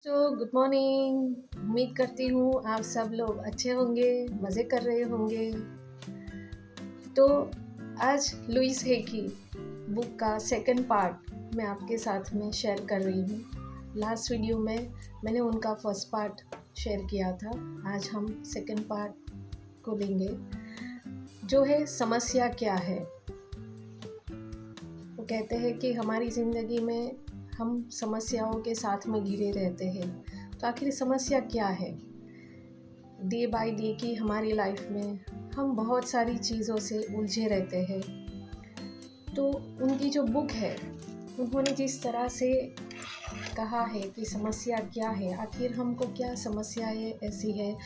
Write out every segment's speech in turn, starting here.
Good morning. उम्मीद करती हूँ आप सब लोग अच्छे होंगे, मज़े कर रहे होंगे। तो आज लुइस है की बुक का सेकंड पार्ट मैं आपके साथ में शेयर कर रही हूँ। लास्ट वीडियो में मैंने उनका फर्स्ट पार्ट शेयर किया था। आज हम सेकंड पार्ट को लेंगे, जो है समस्या क्या है। वो कहते हैं कि हमारी ज़िंदगी में हम समस्याओं के साथ में घिरे रहते हैं। तो आखिर समस्या क्या है? डे बाय डे की हमारी लाइफ में हम बहुत सारी चीज़ों से उलझे रहते हैं। तो उनकी जो बुक है, उन्होंने जिस तरह से कहा है कि समस्या क्या है, आखिर हमको क्या समस्याएं ऐसी है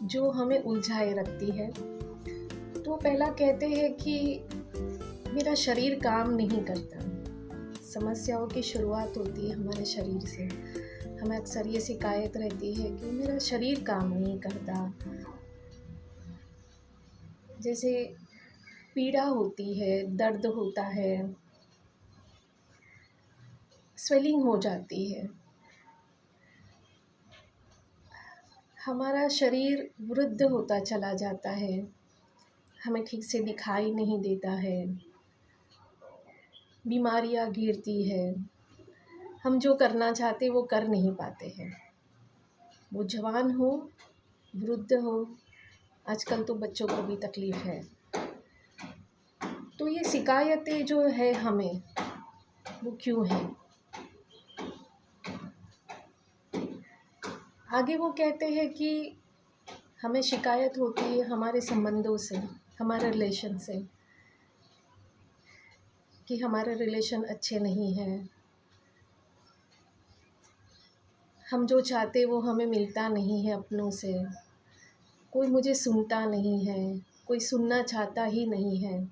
जो हमें उलझाए रखती है। तो पहला कहते हैं कि मेरा शरीर काम नहीं करता। समस्याओं की शुरुआत होती है हमारे शरीर से। हमें अक्सर ये शिकायत रहती है कि मेरा शरीर काम नहीं करता। जैसे पीड़ा होती है, दर्द होता है, स्वेलिंग हो जाती है, हमारा शरीर वृद्ध होता चला जाता है, हमें ठीक से दिखाई नहीं देता है, बीमारियां घिरती है, हम जो करना चाहते वो कर नहीं पाते हैं। वो जवान हो, वृद्ध हो, आजकल तो बच्चों को भी तकलीफ़ है। तो ये शिकायतें जो है हमें, वो क्यों है? आगे वो कहते हैं कि हमें शिकायत होती है हमारे संबंधों से, हमारे रिलेशन से, कि हमारे रिलेशन अच्छे नहीं हैं। हम जो चाहते वो हमें मिलता नहीं है अपनों से। कोई मुझे सुनता नहीं है, कोई सुनना चाहता ही नहीं है,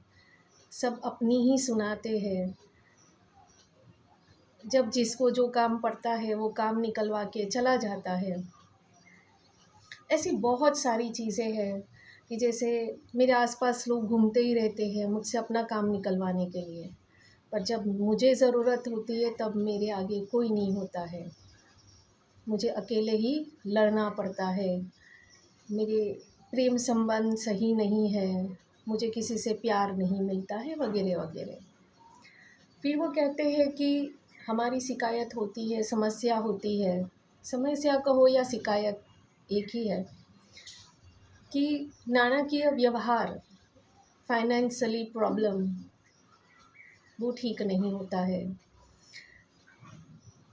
सब अपनी ही सुनाते हैं। जब जिसको जो काम पड़ता है वो काम निकलवा के चला जाता है। ऐसी बहुत सारी चीज़ें हैं कि जैसे मेरे आसपास लोग घूमते ही रहते हैं मुझसे अपना काम निकलवाने के लिए, पर जब मुझे ज़रूरत होती है तब मेरे आगे कोई नहीं होता है। मुझे अकेले ही लड़ना पड़ता है। मेरे प्रेम संबंध सही नहीं है, मुझे किसी से प्यार नहीं मिलता है, वगैरह वगैरह। फिर वो कहते हैं कि हमारी शिकायत होती है, समस्या होती है, समस्या कहो या शिकायत एक ही है, कि नाણાકીય व्यवहार, फाइनेंशियली प्रॉब्लम, वो ठीक नहीं होता है।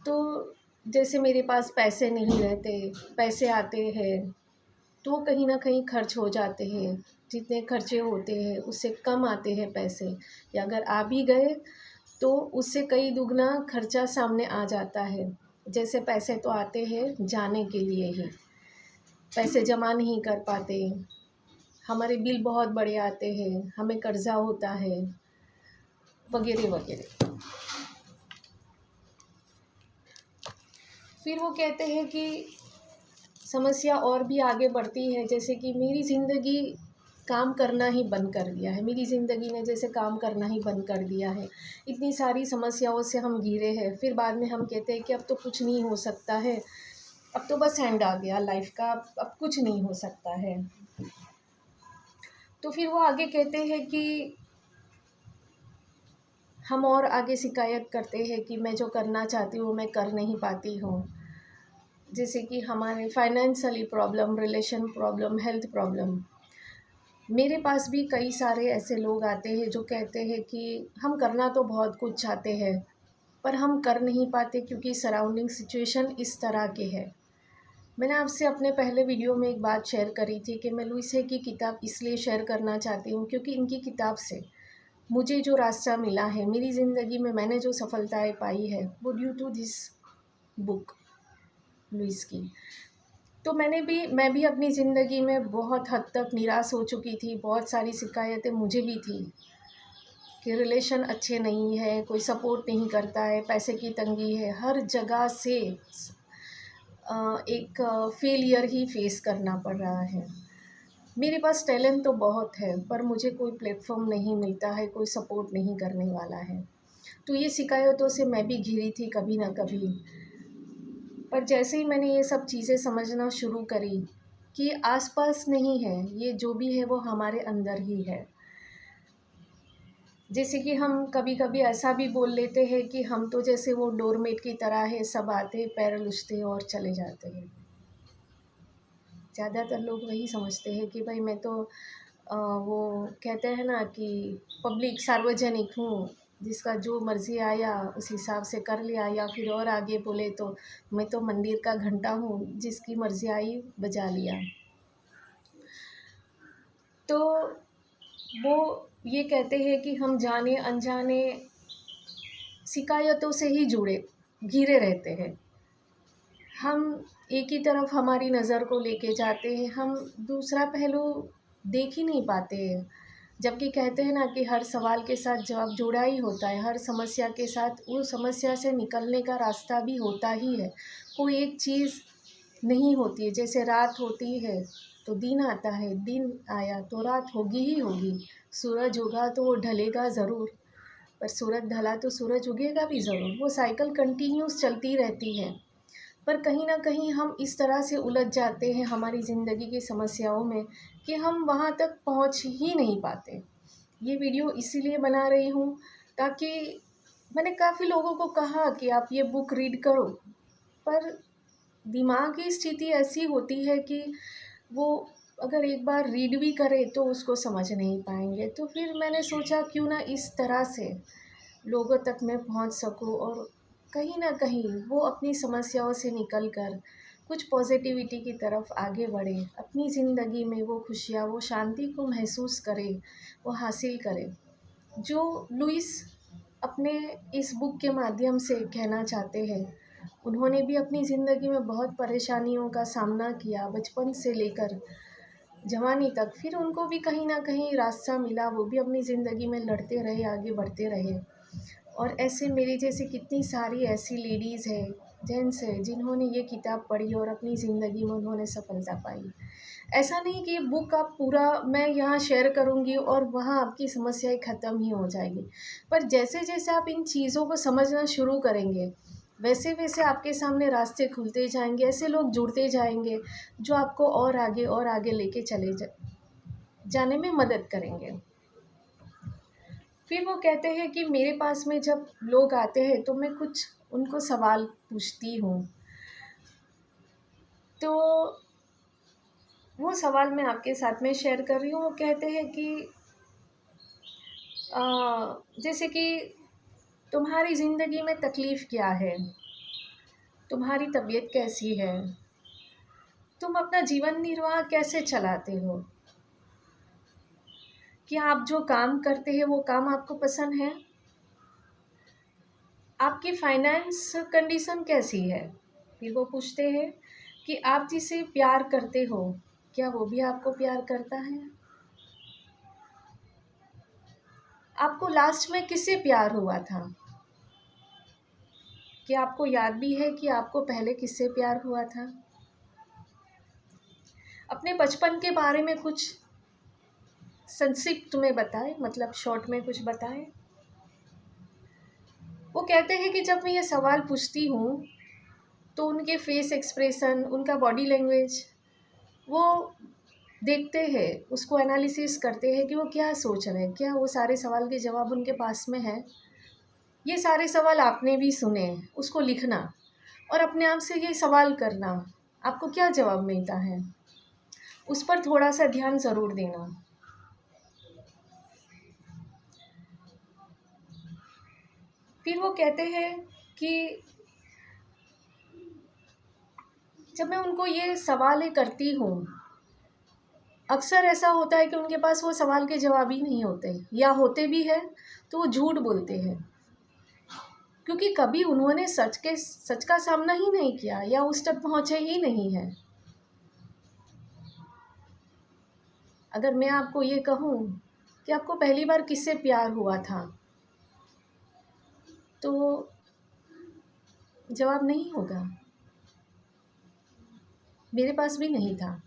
तो जैसे मेरे पास पैसे नहीं रहते, पैसे आते हैं तो कहीं ना कहीं खर्च हो जाते हैं। जितने खर्चे होते हैं उससे कम आते हैं पैसे, या अगर आ भी गए तो उससे कई दुगना खर्चा सामने आ जाता है। जैसे पैसे तो आते हैं जाने के लिए ही, पैसे जमा नहीं कर पाते, हमारे बिल बहुत बड़े आते हैं, हमें कर्जा होता है, वगैरह वगैरह। फिर वो कहते हैं कि समस्या और भी आगे बढ़ती है, जैसे कि मेरी ज़िंदगी काम करना ही बंद कर दिया है। मेरी ज़िंदगी ने जैसे काम करना ही बंद कर दिया है। इतनी सारी समस्याओं से हम घिरे हैं, फिर बाद में हम कहते हैं कि अब तो कुछ नहीं हो सकता है, अब तो बस एंड आ गया लाइफ का, अब कुछ नहीं हो सकता है। तो फिर वो आगे कहते हैं कि हम और आगे शिकायत करते हैं कि मैं जो करना चाहती हूँ मैं कर नहीं पाती हूँ। जैसे कि हमारे financially problem, relation problem, health problem. मेरे पास भी कई सारे ऐसे लोग आते हैं जो कहते हैं कि हम करना तो बहुत कुछ चाहते हैं पर हम कर नहीं पाते क्योंकि सराउंडिंग सिचुएशन इस तरह के है। मैंने आपसे अपने पहले वीडियो में एक बात शेयर करी थी कि मैं लुइस है की किताब इसलिए शेयर करना चाहती हूँ क्योंकि इनकी किताब से मुझे जो रास्ता मिला है मेरी ज़िंदगी में, मैंने जो सफलताएं पाई है वो due to this book Louis की। तो मैं भी अपनी ज़िंदगी में बहुत हद तक निराश हो चुकी थी। बहुत सारी शिकायतें मुझे भी थी कि रिलेशन अच्छे नहीं है, कोई सपोर्ट नहीं करता है, पैसे की तंगी है, हर जगह से एक फेलियर ही फेस करना पड़ रहा है। मेरे पास टैलेंट तो बहुत है पर मुझे कोई प्लेटफॉर्म नहीं मिलता है, कोई सपोर्ट नहीं करने वाला है। तो ये शिकायतों से मैं भी घिरी थी कभी ना कभी। पर जैसे ही मैंने ये सब चीज़ें समझना शुरू करी कि आसपास नहीं है, ये जो भी है वो हमारे अंदर ही है। जैसे कि हम कभी कभी ऐसा भी बोल लेते हैं कि हम तो जैसे वो डोरमेट की तरह है, सब आते हैं, पैर लूछते हैं और चले जाते हैं। ज़्यादातर लोग वही समझते हैं कि भाई मैं तो वो कहते हैं ना कि पब्लिक सार्वजनिक हूँ, जिसका जो मर्ज़ी आया उस हिसाब से कर लिया, या फिर और आगे बोले तो मैं तो मंदिर का घंटा हूँ, जिसकी मर्ज़ी आई बजा लिया। तो वो ये कहते हैं कि हम जाने अनजाने शिकायतों से ही जुड़े घिरे रहते हैं। हम एक ही तरफ हमारी नज़र को लेके जाते हैं, हम दूसरा पहलू देख ही नहीं पाते हैं। जबकि कहते हैं ना कि हर सवाल के साथ जवाब जुड़ा ही होता है, हर समस्या के साथ वो समस्या से निकलने का रास्ता भी होता ही है। कोई एक चीज़ नहीं होती है, जैसे रात होती है तो दिन आता है, दिन आया तो रात होगी ही होगी। सूरज उगा तो वो ढलेगा ज़रूर, पर सूरज ढला तो सूरज उगेगा भी ज़रूर। वो साइकिल कंटिन्यूस चलती रहती है। पर कहीं न कहीं हम इस तरह से उलझ जाते हैं हमारी ज़िंदगी की समस्याओं में कि हम वहाँ तक पहुँच ही नहीं पाते। ये वीडियो इसीलिए बना रही हूँ ताकि मैंने काफ़ी लोगों को कहा कि आप ये बुक रीड करो, पर दिमाग की स्थिति ऐसी होती है कि वो अगर एक बार रीड भी करे तो उसको समझ नहीं पाएँगे। तो फिर मैंने सोचा क्यों ना इस तरह से लोगों तक मैं पहुंच सकूं और कहीं ना कहीं वो अपनी समस्याओं से निकल कर कुछ पॉजिटिविटी की तरफ आगे बढ़े, अपनी ज़िंदगी में वो खुशियाँ, वो शांति को महसूस करे, वो हासिल करे जो लुइस अपने इस बुक के माध्यम से कहना चाहते हैं। उन्होंने भी अपनी ज़िंदगी में बहुत परेशानियों का सामना किया, बचपन से लेकर जवानी तक। फिर उनको भी कहीं ना कहीं रास्ता मिला, वो भी अपनी ज़िंदगी में लड़ते रहे, आगे बढ़ते रहे। और ऐसे मेरी जैसी कितनी सारी ऐसी लेडीज़ है, जेंट्स है, जिन्होंने ये किताब पढ़ी और अपनी ज़िंदगी में उन्होंने सफलता पाई। ऐसा नहीं कि ये बुक आप पूरा मैं यहाँ शेयर करूँगी और वहाँ आपकी समस्याएं ख़त्म ही हो जाएगी। पर जैसे जैसे आप इन चीज़ों को समझना शुरू करेंगे, वैसे वैसे आपके सामने रास्ते खुलते जाएंगे, ऐसे लोग जुड़ते जाएंगे जो आपको और आगे लेके जाने में मदद करेंगे। फिर वो कहते हैं कि मेरे पास में जब लोग आते हैं तो मैं कुछ उनको सवाल पूछती हूँ। तो वो सवाल मैं आपके साथ में शेयर कर रही हूँ। वो कहते हैं कि जैसे कि तुम्हारी ज़िंदगी में तकलीफ़ क्या है, तुम्हारी तबीयत कैसी है, तुम अपना जीवन निर्वाह कैसे चलाते हो, क्या आप जो काम करते हैं वो काम आपको पसंद है, आपकी फाइनेंस कंडीशन कैसी है। फिर वो पूछते हैं कि आप जिसे प्यार करते हो क्या वो भी आपको प्यार करता है, आपको लास्ट में किससे प्यार हुआ था, क्या आपको याद भी है कि आपको पहले किससे प्यार हुआ था। अपने बचपन के बारे में कुछ संक्षिप्त में बताएं, मतलब शॉर्ट में कुछ बताएं। वो कहते हैं कि जब मैं ये सवाल पूछती हूँ तो उनके फेस एक्सप्रेशन, उनका बॉडी लैंग्वेज वो देखते हैं, उसको एनालिसिस करते हैं कि वो क्या सोच रहे हैं, क्या वो सारे सवाल के जवाब उनके पास में है। ये सारे सवाल आपने भी सुने, उसको लिखना और अपने आप से ये सवाल करना, आपको क्या जवाब मिलता है, उस पर थोड़ा सा ध्यान ज़रूर देना। फिर वो कहते हैं कि जब मैं उनको ये सवालें करती हूँ, अक्सर ऐसा होता है कि उनके पास वो सवाल के जवाब ही नहीं होते, या होते भी हैं तो वो झूठ बोलते हैं, क्योंकि कभी उन्होंने सच का सामना ही नहीं किया या उस तक पहुँचे ही नहीं हैं। अगर मैं आपको ये कहूँ कि आपको पहली बार किससे प्यार हुआ था, तो जवाब नहीं होगा। मेरे पास भी नहीं था,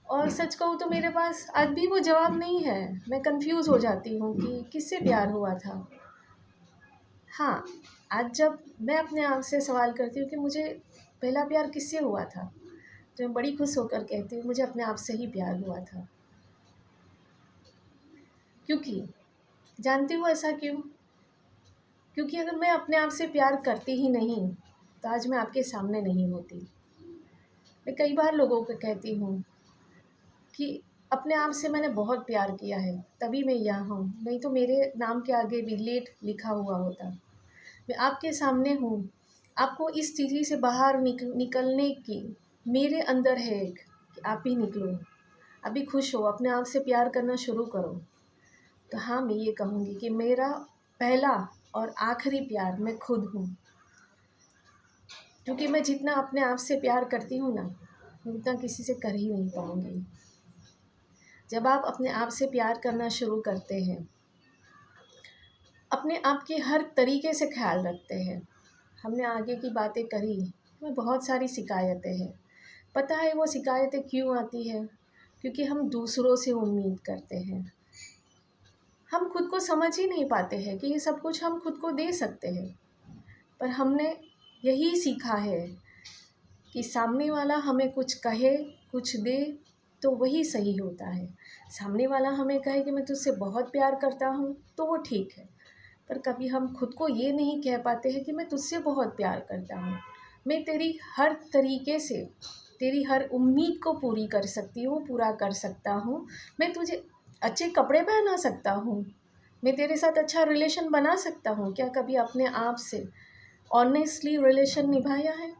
और सच कहूँ तो मेरे पास आज भी वो जवाब नहीं है। मैं कंफ्यूज हो जाती हूँ कि किससे प्यार हुआ था। हाँ, आज जब मैं अपने आप से सवाल करती हूँ कि मुझे पहला प्यार किससे हुआ था, तो मैं बड़ी खुश होकर कहती हूँ मुझे अपने आप से ही प्यार हुआ था। क्योंकि जानती हूँ ऐसा क्यों? क्योंकि अगर मैं अपने आप से प्यार करती ही नहीं तो आज मैं आपके सामने नहीं होती। मैं कई बार लोगों को कहती हूँ कि अपने आप से मैंने बहुत प्यार किया है तभी मैं यहाँ हूँ, नहीं तो मेरे नाम के आगे भी लेट लिखा हुआ होता। मैं आपके सामने हूँ, आपको इस स्थिति से बाहर निकलने की मेरे अंदर है कि आप भी निकलो, अभी खुश हो, अपने आप से प्यार करना शुरू करो। तो हाँ, मैं ये कहूँगी कि मेरा पहला और आखिरी प्यार मैं खुद हूँ। क्योंकि मैं जितना अपने आप से प्यार करती हूँ ना, मैं उतना किसी से कर ही नहीं पाऊँगी। जब आप अपने आप से प्यार करना शुरू करते हैं, अपने आप के हर तरीके से ख्याल रखते हैं। हमने आगे की बातें करी, हमें बहुत सारी शिकायतें हैं। पता है वो शिकायतें क्यों आती है? क्योंकि हम दूसरों से उम्मीद करते हैं। हम खुद को समझ ही नहीं पाते हैं कि ये सब कुछ हम खुद को दे सकते हैं। पर हमने यही सीखा है कि सामने वाला हमें कुछ कहे, कुछ दे तो वही सही होता है। सामने वाला हमें कहे कि मैं तुझसे बहुत प्यार करता हूँ तो वो ठीक है। पर कभी हम खुद को ये नहीं कह पाते हैं कि मैं तुझसे बहुत प्यार करता हूँ, मैं तेरी हर तरीके से तेरी हर उम्मीद को पूरी कर सकती हूँ, पूरा कर सकता हूँ। मैं तुझे अच्छे कपड़े पहना सकता हूँ, मैं तेरे साथ अच्छा रिलेशन बना सकता हूँ। क्या कभी अपने आप से ऑनेस्टली रिलेशन निभाया है?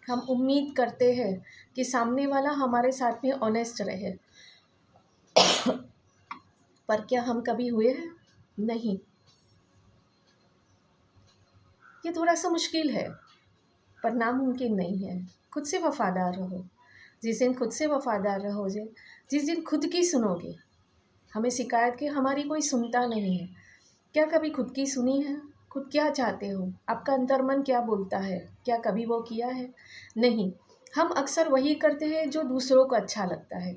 हम उम्मीद करते हैं कि सामने वाला हमारे साथ में ऑनेस्ट रहे, पर क्या हम कभी हुए हैं? नहीं। ये थोड़ा सा मुश्किल है पर नामुमकिन नहीं है। खुद से वफ़ादार रहो। जिस दिन खुद से वफ़ादार रहोगे, जिस दिन खुद की सुनोगे, हमें शिकायत की हमारी कोई सुनता नहीं है। क्या कभी खुद की सुनी है? खुद क्या चाहते हो? आपका अंतर्मन क्या बोलता है? क्या कभी वो किया है? नहीं। हम अक्सर वही करते हैं जो दूसरों को अच्छा लगता है।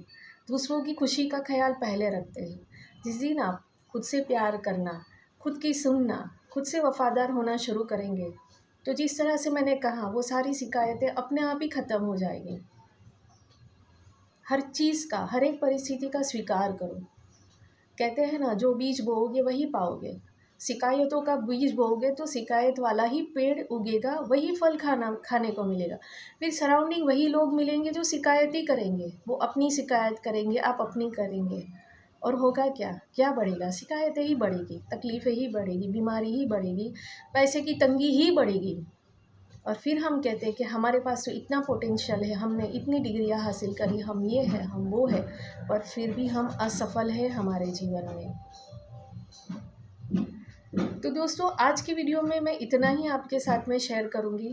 दूसरों की खुशी का ख़्याल पहले रखते हैं। जिस दिन आप खुद से प्यार करना, खुद की सुनना, खुद से वफ़ादार होना शुरू करेंगे, तो जिस तरह से मैंने कहा वो सारी शिकायतें अपने आप ही ख़त्म हो जाएगी। हर चीज़ का, हर एक परिस्थिति का स्वीकार करो। कहते हैं ना, जो बीज बोओगे वही पाओगे। शिकायतों का बीज बोओगे तो शिकायत वाला ही पेड़ उगेगा, वही फल खाने को मिलेगा। फिर सराउंडिंग वही लोग मिलेंगे जो शिकायत ही करेंगे। वो अपनी शिकायत करेंगे, आप अपनी करेंगे, और होगा क्या? क्या बढ़ेगा? शिकायतें ही बढ़ेगी, तकलीफ़ें ही बढ़ेगी, बीमारी ही बढ़ेगी, पैसे की तंगी ही बढ़ेगी। और फिर हम कहते हैं कि हमारे पास तो इतना पोटेंशियल है, हमने इतनी डिग्रियां हासिल करी, हम ये है, हम वो है, पर फिर भी हम असफल हैं हमारे जीवन में। तो दोस्तों, आज की वीडियो में मैं इतना ही आपके साथ में शेयर करूँगी,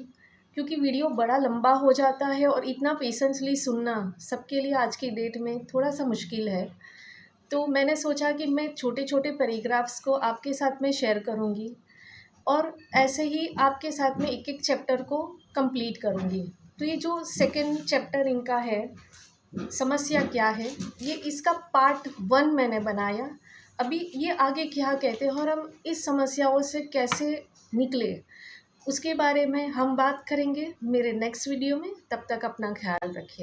क्योंकि वीडियो बड़ा लंबा हो जाता है और इतना पेशेंसली सुनना सबके लिए आज की डेट में थोड़ा सा मुश्किल है। तो मैंने सोचा कि मैं छोटे छोटे पैराग्राफ्स को आपके साथ में शेयर करूँगी और ऐसे ही आपके साथ में एक एक चैप्टर को कंप्लीट करूँगी। तो ये जो सेकंड चैप्टर इनका है, समस्या क्या है, ये इसका पार्ट 1 मैंने बनाया। अभी ये आगे क्या कहते हैं और हम इस समस्याओं से कैसे निकले, उसके बारे में हम बात करेंगे मेरे नेक्स्ट वीडियो में। तब तक अपना ख्याल रखिए।